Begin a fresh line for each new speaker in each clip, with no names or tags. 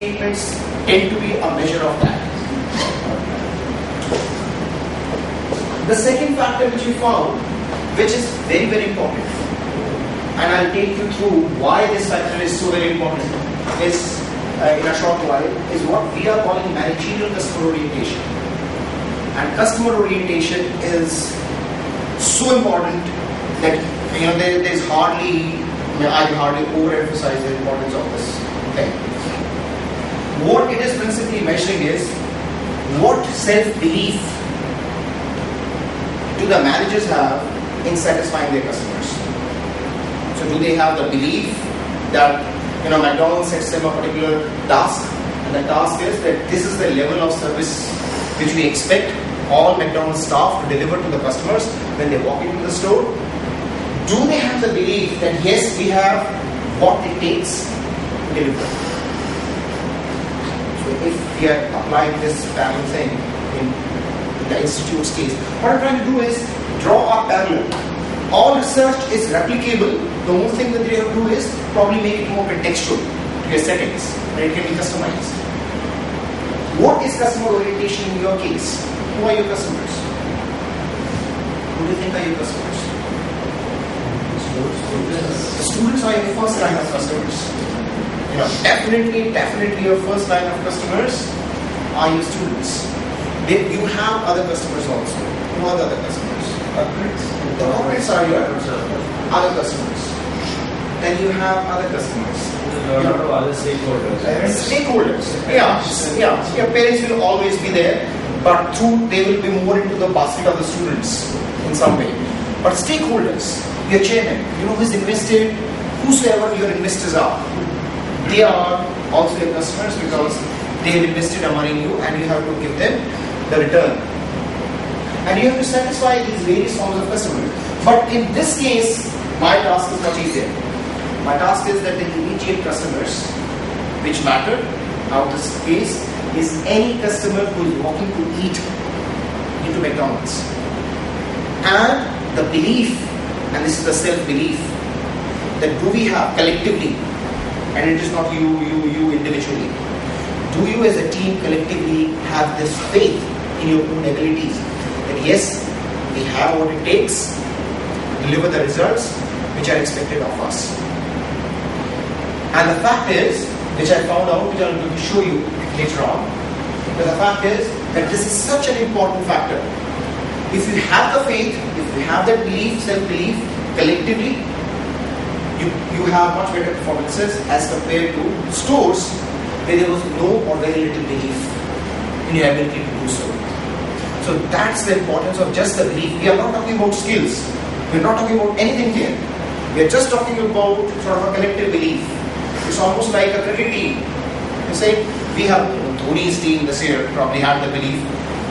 statements tend to be a measure of that. The second factor which we found, which is very, very important, and I'll take you through why this factor is so very important, is in a short while, is what we are calling managerial customer orientation. And customer orientation is so important that there's hardly, I can hardly overemphasize the importance of this thing. What it is principally measuring is what self-belief do the managers have in satisfying their customers. So do they have the belief that McDonald's sets them a particular task, and the task is that this is the level of service which we expect all McDonald's staff to deliver to the customers when they walk into the store? Do they have the belief that yes, we have what it takes to deliver? So if we are applying this parallel thing in the institute's case, what I'm trying to do is draw a parallel. All research is replicable. The only thing that they have to do is probably make it more contextual to your settings, and it can be customized. What is customer orientation in your case? Who are your customers? Who do you think are your customers? The students are your first line of customers. Definitely your first line of customers are your students. You have other customers also. Who are the other customers? The corporates are your other customers. Then you have other customers.
Other stakeholders.
Stakeholders. Yeah. Your parents will always be there, but they will be more into the basket of the students in some way. But stakeholders, your chairman, who's invested, whosoever your investors are, they are also your customers because they have invested a money in you and you have to give them the return. And you have to satisfy these various forms of customers. But in this case, my task is much easier. My task is that the immediate customers, which matter, now this case is any customer who is walking to eat into McDonald's. And the belief, and this is the self-belief, that do we have collectively, and it is not you individually, do you as a team collectively have this faith in your own abilities, that yes, we have what it takes to deliver the results which are expected of us. And the fact is, which I found out, which I'm going to show you later on, but the fact is that this is such an important factor. If you have the faith, if you have that belief, self-belief, collectively, you have much better performances as compared to stores where there was no or very little belief in your ability to do so. So that's the importance of just the belief. We are not talking about skills. We are not talking about anything here. We are just talking about sort of a collective belief. It's almost like a cricket team. You say, we have Dhoni's team this year probably had the belief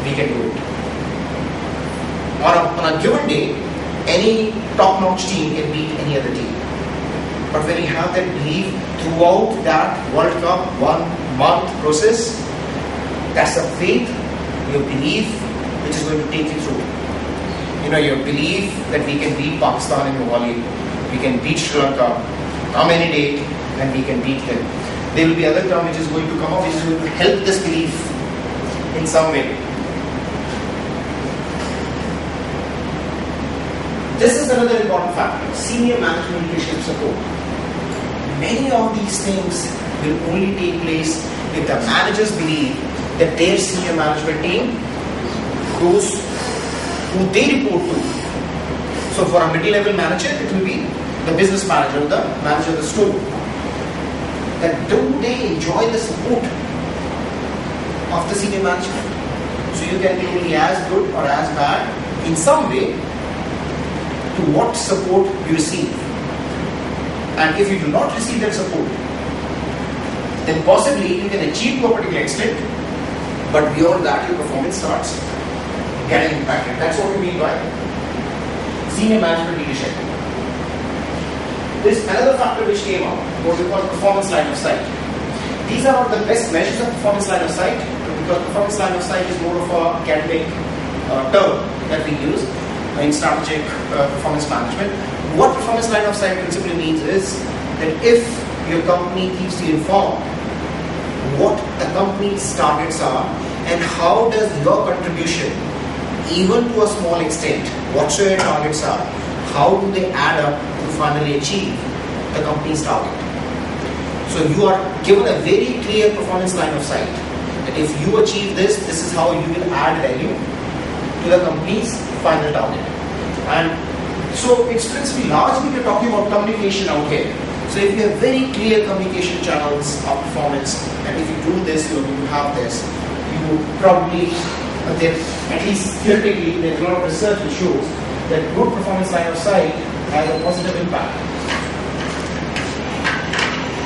we can do it. Or on a given day, any top-notch team can beat any other team. But when you have that belief throughout that World Cup 1 month process, that's a faith, your belief, which is going to take you through. Your belief that we can beat Pakistan in volley, we can beat Sri Lanka, come any day, and we can beat them. There will be other term which is going to come up, which is going to help this belief in some way. This is another important factor, senior management leadership support. Many of these things will only take place if the managers believe that their senior management team, those who they report to. So for a middle level manager, it will be the business manager, the manager of the store. That do they enjoy the support of the senior management? So you can be only as good or as bad in some way to what support you receive. And if you do not receive that support, then possibly you can achieve to a particular extent, but beyond that your performance starts getting impacted. That's what we mean by senior management leadership. There's another factor which came up, what we call performance line of sight. These are not the best measures of performance line of sight, because performance line of sight is more of a academic term that we use in strategic performance management. What performance line of sight principally means is that if your company keeps you informed what the company's targets are and how does your contribution, even to a small extent, whatsoever targets are, how do they add up to finally achieve the company's target. So you are given a very clear performance line of sight that if you achieve this, this is how you will add value to the company's final target. And so it's principally largely we're talking about communication out here. So if you have very clear communication channels of performance, and if you do this, you have this, you probably, at least theoretically, there's a lot of research which shows that good performance line of sight has a positive impact.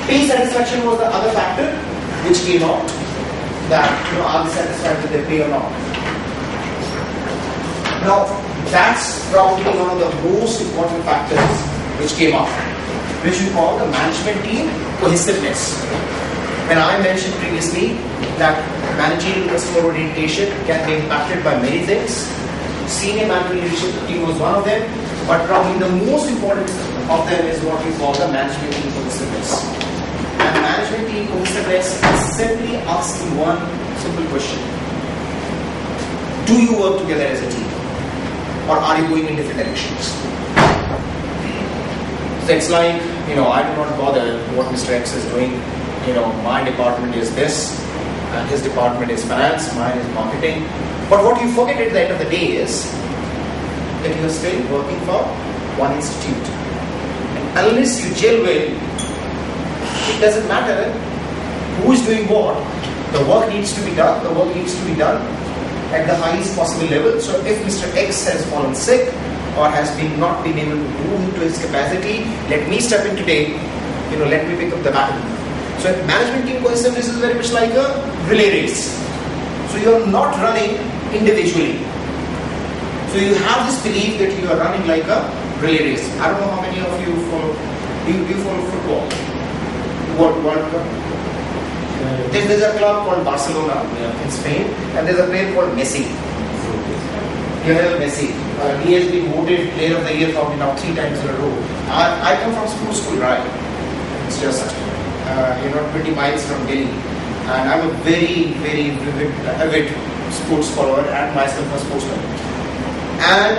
Pay satisfaction was the other factor which came out, that are they satisfied with their pay or not. Now that's probably one of the most important factors which came up, which we call the management team cohesiveness. When I mentioned previously that managerial customer orientation can be impacted by many things, senior management leadership team was one of them, but probably the most important of them is what we call the management team cohesiveness. And management team cohesiveness is simply asking one simple question: do you work together as a team, or are you going in different directions? So it's like, I do not bother what Mr. X is doing. My department is this, and his department is finance, mine is marketing. But what you forget at the end of the day is that you are still working for one institute. And unless you gel well, it doesn't matter who is doing what. The work needs to be done. The work needs to be done at the highest possible level. So if Mr. X has fallen sick or has not been able to do to his capacity, let me step in today. Let me pick up the baton. So management team cohesiveness is very much like a relay race. So you are not running individually. So you have this belief that you are running like a relay race. I don't know how many of you follow. Do you follow football? World Cup. There's a club called Barcelona in Spain, and there's a player called Messi. Lionel Messi. He has been voted Player of the Year probably now 3 times in a row. I come from school, right? It's just 20 miles from Delhi, and I'm a very, very avid sports follower and myself a sportsman. And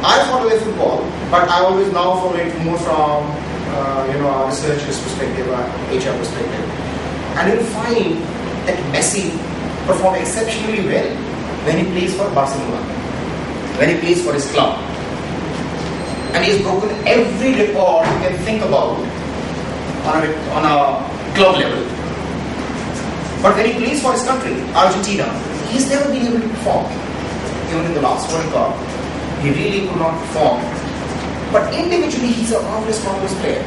I follow football, but I always now follow it more from a researcher's perspective, HR perspective. And you'll find that Messi performed exceptionally well when he plays for Barcelona, when he plays for his club. And he's broken every record you can think about on a club level. But when he plays for his country, Argentina, he's never been able to perform. Even in the last World Cup, he really could not perform. But individually, he's a marvelous player.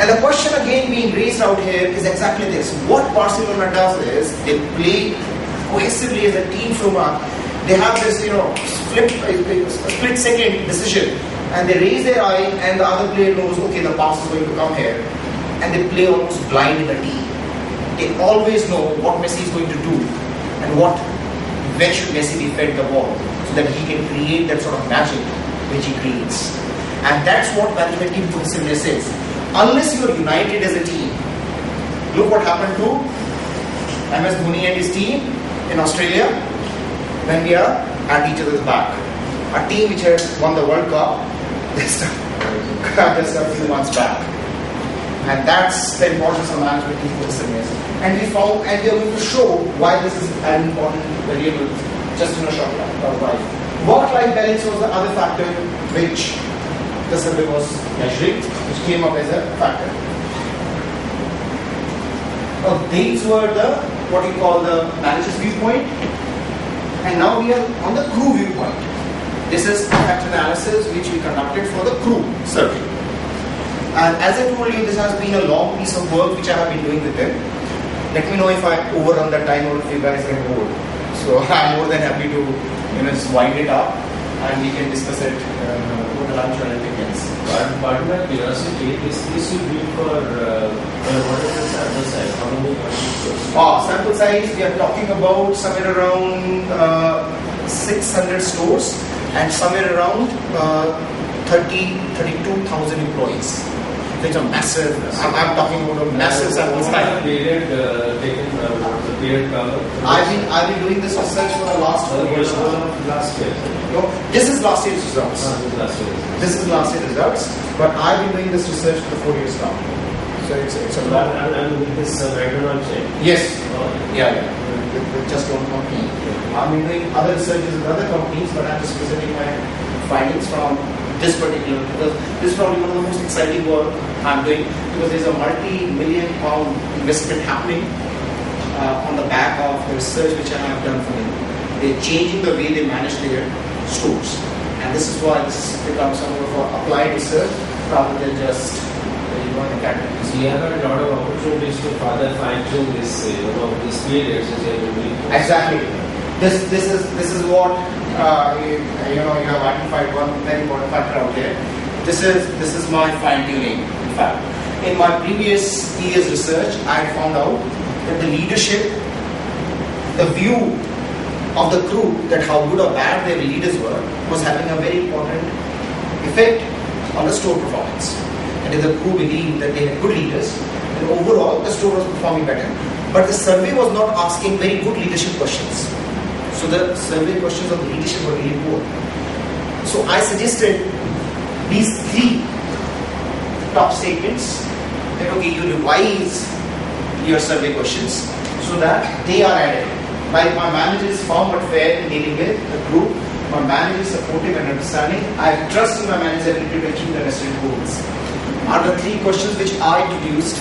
And the question again being raised out here is exactly this. What Barcelona does is they play cohesively as a team so much. They have this, split second decision, and they raise their eye, and the other player knows, okay, the pass is going to come here, and they play almost blind in the team. They always know what Messi is going to do, and when should Messi be fed the ball, so that he can create that sort of magic which he creates. And that's what management team cohesiveness is. Unless you are united as a team, look what happened to MS Dhoni and his team in Australia when we are at each other's back. A team which had won the World Cup just a few months back. And that's the importance of management team cohesiveness. And we are going to show why this is an important variable just in a short while. Work-life balance was the other factor which the survey was measuring, which came up as a factor. Now these were what we call the manager's viewpoint, and now we are on the crew viewpoint. This is factor analysis which we conducted for the crew survey. And as I told you, this has been a long piece of work which I have been doing with them. Let me know if I overrun the time or if you guys get bored. So I'm more than happy to just wind it up and we can discuss it over lunch or anything else.
Pardon my curiosity, this you do for what is the sample size? How many stores?
Sample size, we are talking about somewhere around 600 stores and somewhere around 32,000 employees. It's a massive, I'm talking about a massive sample size.
Period taken, the period cover.
I've been doing this research for the last 4 years.
Last year.
No, this is last year's results.
Last year.
This is last year's results, but I've been doing this research for 4 years now. So it's a lot.
And with this McDonald's chain.
Yes. Yeah. With just one company. I've been doing other researches with other companies, but I'm just presenting my findings from this particular, because this is probably one of the most exciting work I'm doing, because there's a multi-million pound investment happening on the back of the research which I have done for them. They're changing the way they manage their stores, and this is why this becomes some of applied research rather than just academic.
So you have a lot of opportunities to further fine-tune this, these periods which are doing.
Exactly. This is what you have identified one very important factor out here. This is my fine-tuning. In fact, in my previous year's research, I found out that the leadership, the view of the crew, that how good or bad their leaders were, was having a very important effect on the store performance. And if the crew believed that they had good leaders, then overall the store was performing better. But the survey was not asking very good leadership questions. So the survey questions of the leadership were really poor. So I suggested these 3 top statements that okay, you revise your survey questions so that they are added. Like, my manager is firm but fair in dealing with the group. My manager is supportive and understanding. I trust in my manager's ability to achieve the necessary goals. Are the 3 questions which I introduced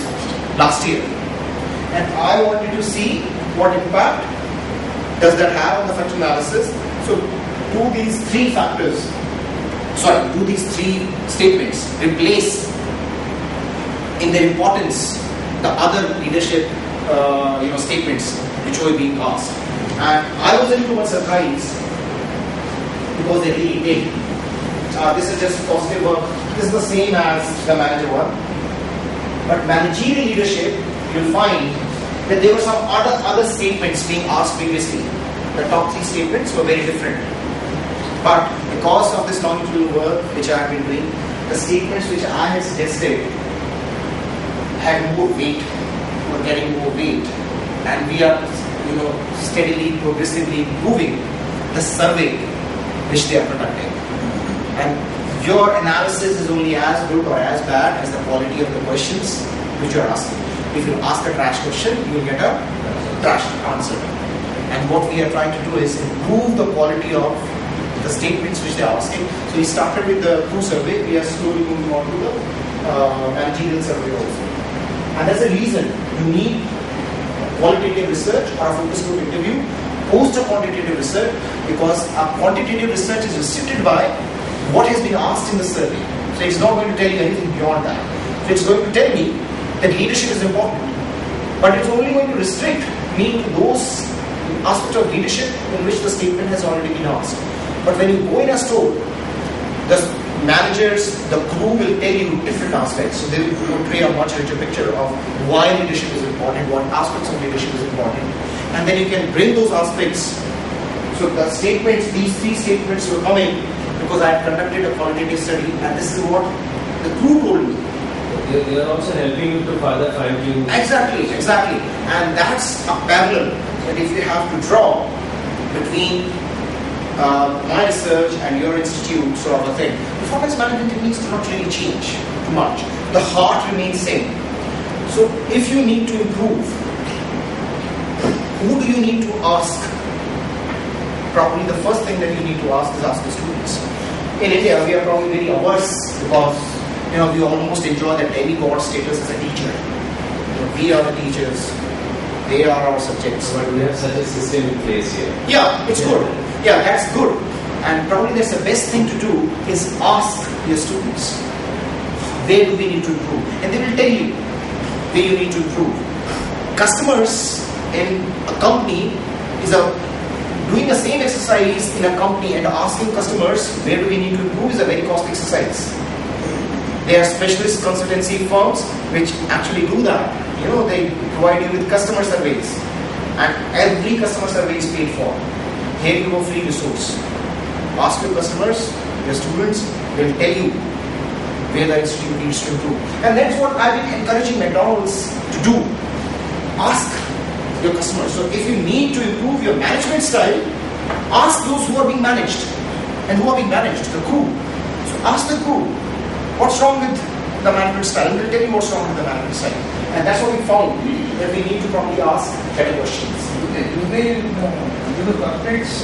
last year. And I wanted to see what impact does that have on the factor analysis. So do these 3 statements replace in their importance the other leadership statements which were being asked. And I was a little bit surprised because they really did. This is just positive work. This is the same as the manager one. But managerial leadership, you'll find that there were some other statements being asked previously. The top 3 statements were very different. But because of this longitudinal work which I have been doing, the statements which I had suggested had more weight, were getting more weight. And we are steadily, progressively improving the survey which they are conducting. And your analysis is only as good or as bad as the quality of the questions which you are asking. If you ask a trash question, you will get a trash answer. And what we are trying to do is improve the quality of the statements which they are asking. So we started with the crew survey. We are slowly moving on to the managerial survey also. And there's a reason you need qualitative research or a focus group interview post a quantitative research, because a quantitative research is restricted by what has been asked in the survey. So it's not going to tell you anything beyond that. So it's going to tell me that leadership is important, but it's only going to restrict me to those aspects of leadership in which the statement has already been asked. But when you go in a store, the managers, the crew will tell you different aspects. So they will portray a much richer picture of why leadership is important, what aspects of leadership is important. And then you can bring those aspects. So the statements, these 3 statements were coming because I had conducted a qualitative study, and this is what the crew told me.
They are also helping you to further fine-tune.
Exactly. And that's a parallel that if you have to draw between my research and your institute sort of a thing, performance management techniques do not really change too much. The heart remains same. So if you need to improve, who do you need to ask? Probably the first thing that you need to ask is ask the students. In India, we are probably very averse because we almost enjoy that demigod status as a teacher. We are the teachers, they are our subjects.
But we have such a system in place here.
Yeah, it's good. Yeah, that's good. And probably that's the best thing to do is ask your students, where do we need to improve? And they will tell you where you need to improve. Customers in a company doing the same exercise in a company and asking customers where do we need to improve is a very costly exercise. There are specialist consultancy firms which actually do that. They provide you with customer surveys, and every customer survey is paid for. Here you go, free resource. Ask your customers, your students, they'll tell you where the institute needs to improve. And that's what I've been encouraging McDonald's to do. Ask your customers. So if you need to improve your management style, ask those who are being managed. And who are being managed? The crew. So ask the crew, what's wrong with the management style? And they'll tell you what's wrong with the management style. And that's what we found, that we need to probably ask better questions.
Do the corporates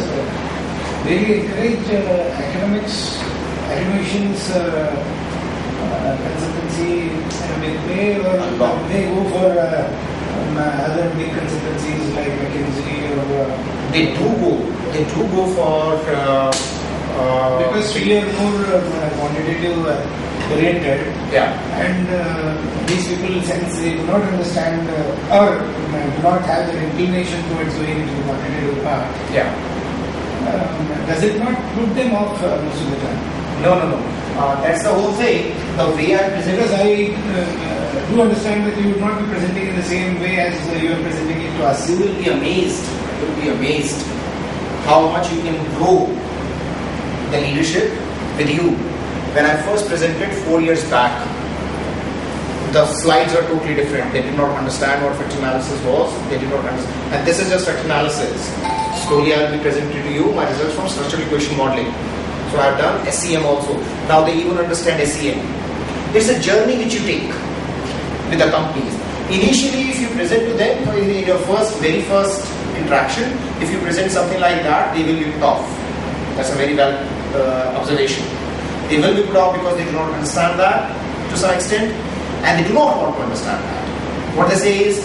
really encourage academicians, consultancy in a big way, or they go for other big consultancies like McKinsey or?
They do go for
because we are more quantitative oriented.
Yeah.
And these people, since they do not understand or do not have the inclination towards going into the quantitative part,
Yeah.
Does it not put them off most of the time?
No. That's the whole thing. The way I present.
Because I do understand that you would not be presenting in the same way as you are presenting it to us.
You will be amazed. You will be amazed how much you can grow the leadership with you. When I first presented 4 years back, the slides are totally different. They did not understand what effective analysis was. They did not understand. And this is just effective analysis. Slowly I will be presenting to you my results from structural equation modeling. So I have done SEM also. Now they even understand SEM. It's a journey which you take with the companies. Initially, if you present to them in your very first interaction, if you present something like that, they will be put off. That's a very valid observation. They will be put off because they do not understand that to some extent, and they do not want to understand that. What they say is,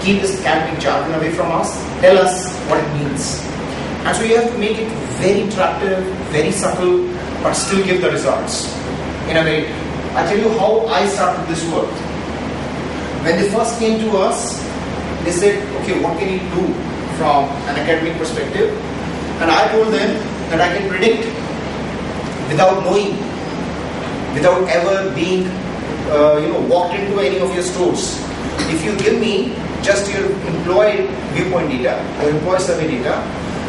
keep this academic jargon away from us, tell us what it means. And so you have to make it very attractive, very subtle, but still give the results. In a way, I tell you how I started this work. When they first came to us, they said, okay, what can you do from an academic perspective? And I told them that I can predict without knowing, without ever being, walked into any of your stores. If you give me just your employee viewpoint data or employee survey data,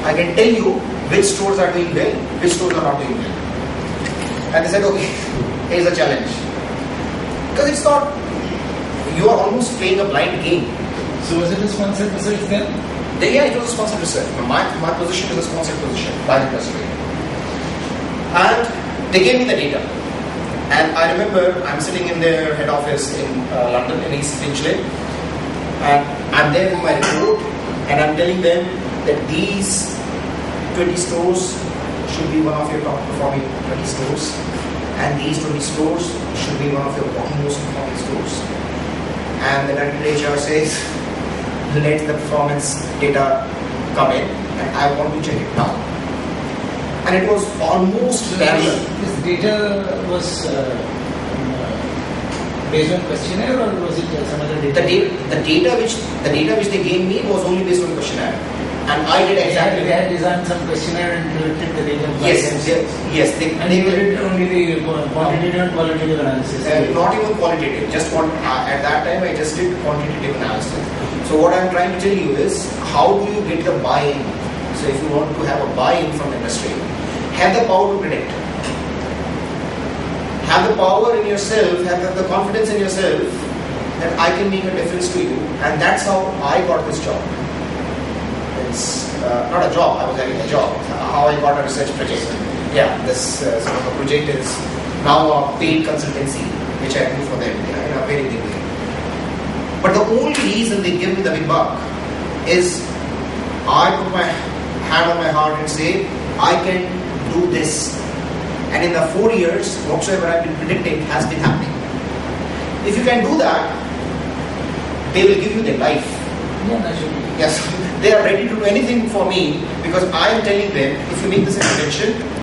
I can tell you which stores are doing well, which stores are not doing well. And they said, okay, here's a challenge. Because it's not, you are almost playing a blind game.
So was it a sponsored research then?
Yeah, it was a sponsored research. My position is a sponsored position by the industry. And they gave me the data. And I remember I'm sitting in their head office in London, in East Finchley. And I'm there with my report, and I'm telling them that these 20 stores should be one of your top performing 20 stores, and these 20 stores should be one of your most performing stores. And the director HR says, let the performance data come in, and I want to check it now. And it was almost parallel.
This data was based on questionnaire, or was it some other data?
The data which they gave me was only based on questionnaire, and I did exactly.
They had designed some questionnaire and collected the data.
Yes. They
did only the quantitative and qualitative analysis.
Not even qualitative. Just at that time I just did quantitative analysis. So what I'm trying to tell you is, how do you get the buy-in? So if you want to have a buy-in from the industry, have the power to predict. Have the power in yourself, have the confidence in yourself that I can make a difference to you. And that's how I got this job. It's not a job, I was having a job. How I got a research project. Yeah, this sort of a project is now a paid consultancy, which I do for them in a very big way. But the only reason they give me the big buck is I put my hand on my heart and say, I can do this. And in the 4 years, whatsoever I've been predicting has been happening. If you can do that, they will give you their life.
Yeah, naturally.
Yes, they are ready to do anything for me, because I am telling them, if you make this intervention,